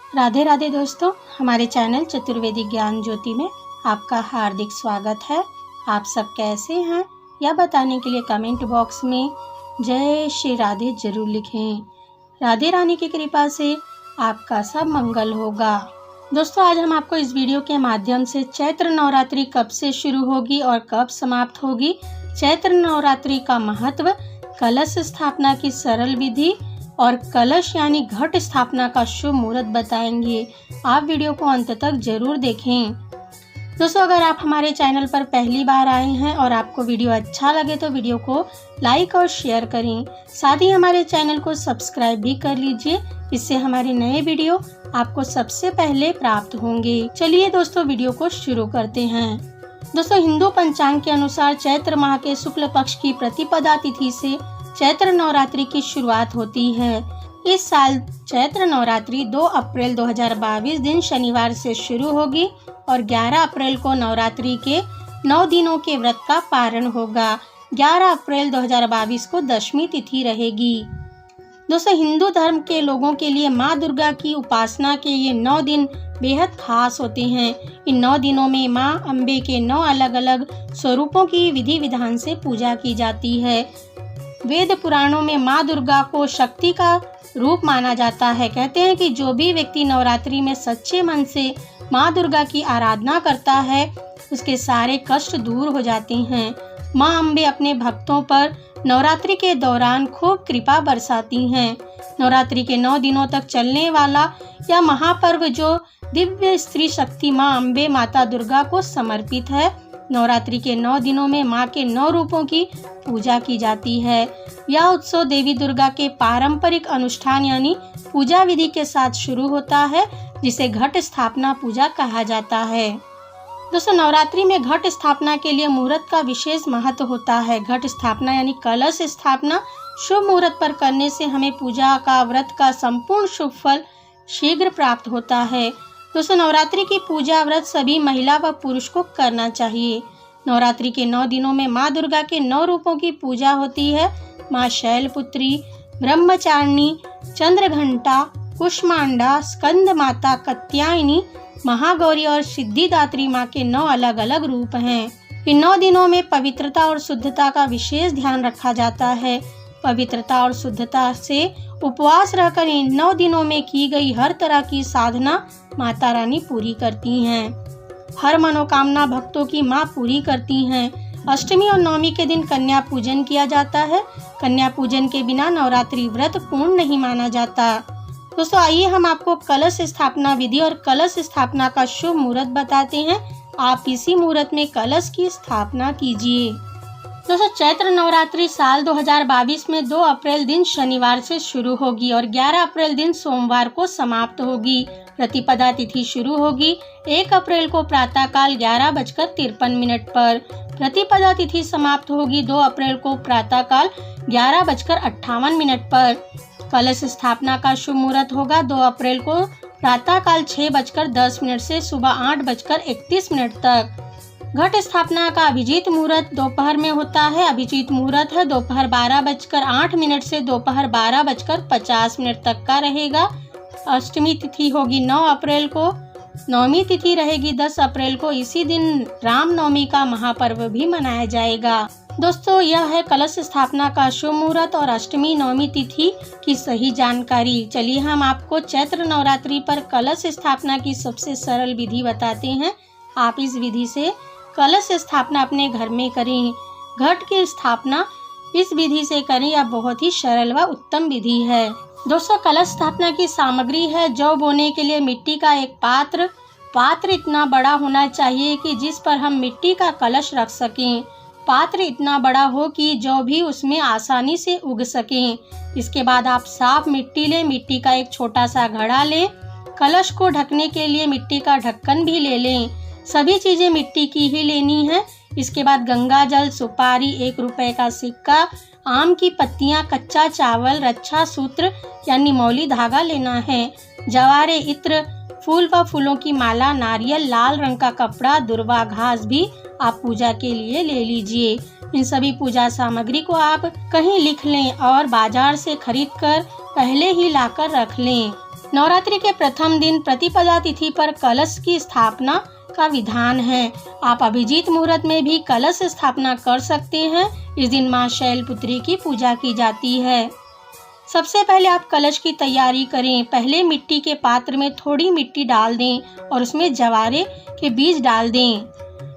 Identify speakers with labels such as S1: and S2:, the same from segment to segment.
S1: राधे राधे दोस्तों, हमारे चैनल चतुर्वेदिक ज्ञान ज्योति में आपका हार्दिक स्वागत है। आप सब कैसे हैं यह बताने के लिए कमेंट बॉक्स में जय श्री राधे जरूर लिखें। राधे रानी की कृपा से आपका सब मंगल होगा। दोस्तों, आज हम आपको इस वीडियो के माध्यम से चैत्र नवरात्रि कब से शुरू होगी और कब समाप्त होगी, चैत्र नवरात्रि का महत्व, कलश स्थापना की सरल विधि और कलश यानी घट स्थापना का शुभ मुहूर्त बताएंगे। आप वीडियो को अंत तक जरूर देखें। दोस्तों, अगर आप हमारे चैनल पर पहली बार आए हैं और आपको वीडियो अच्छा लगे तो वीडियो को लाइक और शेयर करें। साथ ही हमारे चैनल को सब्सक्राइब भी कर लीजिए, इससे हमारे नए वीडियो आपको सबसे पहले प्राप्त होंगे। चलिए दोस्तों, वीडियो को शुरू करते हैं। दोस्तों, हिंदू पंचांग के अनुसार चैत्र माह के शुक्ल पक्ष की प्रतिपदा तिथि से चैत्र नवरात्रि की शुरुआत होती है। इस साल चैत्र नवरात्रि 2 अप्रैल 2022 दिन शनिवार से शुरू होगी और 11 अप्रैल को नवरात्रि के 9 दिनों के व्रत का पारण होगा। 11 अप्रैल 2022 को दशमी तिथि रहेगी। दोस्तों, हिंदू धर्म के लोगों के लिए माँ दुर्गा की उपासना के ये 9 दिन बेहद खास होते हैं। इन 9 दिनों में माँ अम्बे के 9 अलग अलग स्वरूपों की विधि विधान से पूजा की जाती है। वेद पुराणों में माँ दुर्गा को शक्ति का रूप माना जाता है। कहते हैं कि जो भी व्यक्ति नवरात्रि में सच्चे मन से माँ दुर्गा की आराधना करता है उसके सारे कष्ट दूर हो जाते हैं। माँ अम्बे अपने भक्तों पर नवरात्रि के दौरान खूब कृपा बरसाती हैं। नवरात्रि के 9 दिनों तक चलने वाला यह महापर्व जो दिव्य स्त्री शक्ति माँ अम्बे माता दुर्गा को समर्पित है। नवरात्रि के 9 दिनों में माँ के 9 रूपों की पूजा की जाती है। यह उत्सव देवी दुर्गा के पारंपरिक अनुष्ठान यानी पूजा विधि के साथ शुरू होता है, जिसे घट स्थापना पूजा कहा जाता है। दोस्तों, नवरात्रि में घट स्थापना के लिए मुहूर्त का विशेष महत्व होता है। घट स्थापना यानी कलश स्थापना शुभ मुहूर्त पर करने से हमें पूजा का व्रत का संपूर्ण शुभ फल शीघ्र प्राप्त होता है। दोस्तों, नवरात्रि की पूजा व्रत सभी महिला व पुरुष को करना चाहिए। नवरात्रि के 9 दिनों में माँ दुर्गा के 9 रूपों की पूजा होती है। माँ शैलपुत्री, ब्रह्मचारिणी, चंद्रघंटा, कुष्मांडा, स्कंद माता, कात्यायनी, महागौरी और सिद्धिदात्री माँ के 9 अलग अलग रूप हैं। इन 9 दिनों में पवित्रता और शुद्धता का विशेष ध्यान रखा जाता है। पवित्रता और शुद्धता से उपवास रहकर इन 9 दिनों में की गई हर तरह की साधना माता रानी पूरी करती हैं। हर मनोकामना भक्तों की माँ पूरी करती हैं। अष्टमी और नवमी के दिन कन्या पूजन किया जाता है। कन्या पूजन के बिना नवरात्रि व्रत पूर्ण नहीं माना जाता। दोस्तों, आइए हम आपको कलश स्थापना विधि और कलश स्थापना का शुभ मुहूर्त बताते हैं। आप इसी मुहूर्त में कलश की स्थापना कीजिए। दोस्तों, चैत्र नवरात्रि साल 2022 में 2 अप्रैल दिन शनिवार से शुरू होगी और 11 अप्रैल दिन सोमवार को समाप्त होगी। प्रतिपदा तिथि शुरू होगी 1 अप्रैल को प्रातःकाल 11:53 पर। प्रतिपदा तिथि समाप्त होगी 2 अप्रैल को प्रातःकाल 11:58 पर। कलश स्थापना का शुभ मुहूर्त होगा 2 अप्रैल को प्रातःकाल 6:10 से सुबह 8:31 तक। घट स्थापना का अभिजीत मुहूर्त दोपहर में होता है। अभिजीत मुहूर्त है दोपहर 12:08 से दोपहर 12:50 तक का रहेगा। अष्टमी तिथि होगी 9 अप्रैल को। नवमी तिथि रहेगी 10 अप्रैल को। इसी दिन रामनवमी का महापर्व भी मनाया जाएगा। दोस्तों, यह है कलश स्थापना का शुभ मुहूर्त और अष्टमी नवमी तिथि की सही जानकारी। चलिए हम आपको चैत्र नवरात्रि पर कलश स्थापना की सबसे सरल विधि बताते हैं। आप इस विधि से कलश स्थापना अपने घर में करें। घट की स्थापना इस विधि से करें, यह बहुत ही सरल व उत्तम विधि है। दोस्तों, कलश स्थापना की सामग्री है जौ बोने के लिए मिट्टी का एक पात्र इतना बड़ा होना चाहिए कि जिस पर हम मिट्टी का कलश रख सकें। पात्र इतना बड़ा हो कि जौ भी उसमें आसानी से उग सकें। इसके बाद आप साफ मिट्टी लें। मिट्टी का एक छोटा सा घड़ा लें। कलश को ढकने के लिए मिट्टी का ढक्कन भी ले लें। सभी चीजें मिट्टी की ही लेनी है। इसके बाद गंगा जल, सुपारी, 1 रुपए का सिक्का, आम की पत्तियां, कच्चा चावल, रक्षा सूत्र यानी मौली धागा लेना है। जवारे, इत्र, फूल व फूलों की माला, नारियल, लाल रंग का कपड़ा, दुर्वा घास भी आप पूजा के लिए ले लीजिए। इन सभी पूजा सामग्री को आप कहीं लिख लें और बाजार से खरीद कर पहले ही लाकर रख लें। नवरात्रि के प्रथम दिन प्रतिपदा तिथि पर कलश की स्थापना का विधान है। आप अभिजीत मुहूर्त में भी कलश स्थापना कर सकते हैं। इस दिन मां शैलपुत्री की पूजा की जाती है। सबसे पहले आप कलश की तैयारी करें। पहले मिट्टी के पात्र में थोड़ी मिट्टी डाल दें और उसमें जवारे के बीज डाल दें।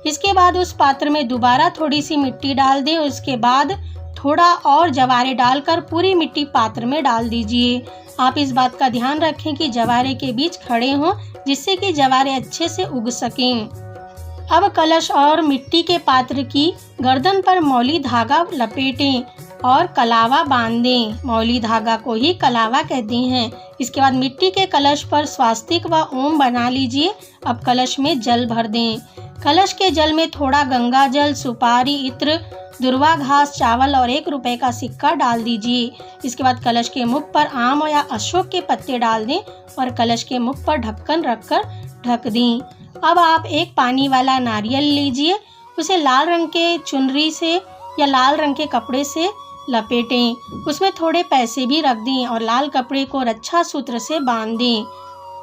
S1: इसके बाद उस पात्र में दोबारा थोड़ी सी मिट्टी डाल दें। उसके बाद थोड़ा और जवारे डालकर पूरी मिट्टी पात्र में डाल दीजिए। आप इस बात का ध्यान रखें कि जवारे के बीज खड़े हों, जिससे कि जवारे अच्छे से उग सकें। अब कलश और मिट्टी के पात्र की गर्दन पर मौली धागा लपेटें और कलावा बांधें। मौली धागा को ही कलावा कहते हैं। इसके बाद मिट्टी के कलश पर स्वास्तिक व ओम बना लीजिए। अब कलश में जल भर दें। कलश के जल में थोड़ा गंगा जल, सुपारी, इत्र, दुर्वा घास, चावल और 1 रुपए का सिक्का डाल दीजिए। इसके बाद कलश के मुख पर आम या अशोक के पत्ते डाल दें और कलश के मुख पर ढक्कन रखकर ढक दें। अब आप एक पानी वाला नारियल लीजिए, उसे लाल रंग के चुनरी से या लाल रंग के कपड़े से लपेटें। उसमें थोड़े पैसे भी रख दें और लाल कपड़े को रक्षा सूत्र से बांध दें।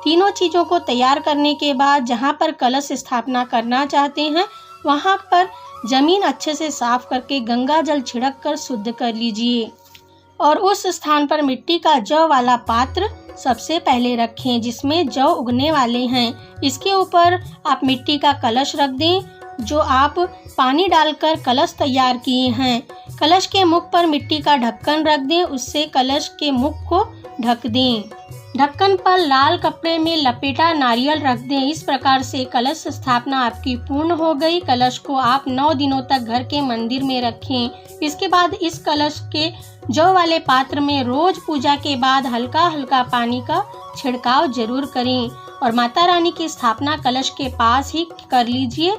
S1: तीनों चीज़ों को तैयार करने के बाद जहाँ पर कलश स्थापना करना चाहते हैं वहाँ पर जमीन अच्छे से साफ करके गंगा जल छिड़क कर शुद्ध कर लीजिए और उस स्थान पर मिट्टी का जौ वाला पात्र सबसे पहले रखें जिसमें जौ उगने वाले हैं। इसके ऊपर आप मिट्टी का कलश रख दें जो आप पानी डालकर कलश तैयार किए हैं। कलश के मुख पर मिट्टी का ढक्कन रख दें, उससे कलश के मुख को ढक दें। ढक्कन पर लाल कपड़े में लपेटा नारियल रख दें। इस प्रकार से कलश स्थापना आपकी पूर्ण हो गई। कलश को आप 9 दिनों तक घर के मंदिर में रखें। इसके बाद इस कलश के जौ वाले पात्र में रोज पूजा के बाद हल्का हल्का पानी का छिड़काव जरूर करें और माता रानी की स्थापना कलश के पास ही कर लीजिए।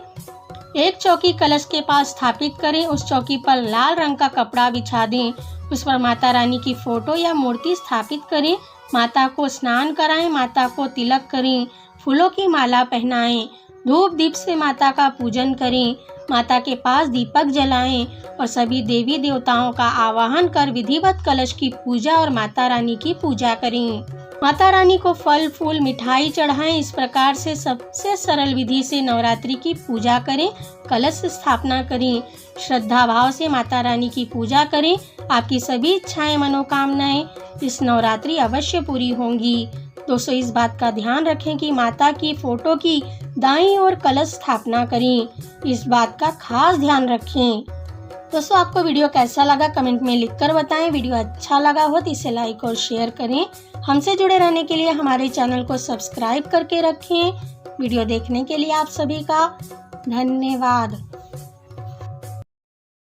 S1: एक चौकी कलश के पास स्थापित करें। उस चौकी पर लाल रंग का कपड़ा बिछा दें। उस पर माता रानी की फोटो या मूर्ति स्थापित करें। माता को स्नान कराएं, माता को तिलक करें, फूलों की माला पहनाएं, धूप दीप से माता का पूजन करें, माता के पास दीपक जलाएं और सभी देवी देवताओं का आवाहन कर विधिवत कलश की पूजा और माता रानी की पूजा करें। माता रानी को फल फूल मिठाई चढ़ाएं। इस प्रकार से सबसे सरल विधि से नवरात्रि की पूजा करें, कलश स्थापना करें। श्रद्धा भाव से माता रानी की पूजा करें। आपकी सभी इच्छाएं, मनोकामनाएं इस नवरात्रि अवश्य पूरी होंगी। दोस्तों, इस बात का ध्यान रखें कि माता की फोटो की दाईं ओर कलश स्थापना करें। इस बात का खास ध्यान रखें। दोस्तों, आपको वीडियो कैसा लगा कमेंट में लिखकर बताएं। वीडियो अच्छा लगा हो तो इसे लाइक और शेयर करें। हमसे जुड़े रहने के लिए हमारे चैनल को सब्सक्राइब करके रखें। वीडियो देखने के लिए आप सभी का धन्यवाद।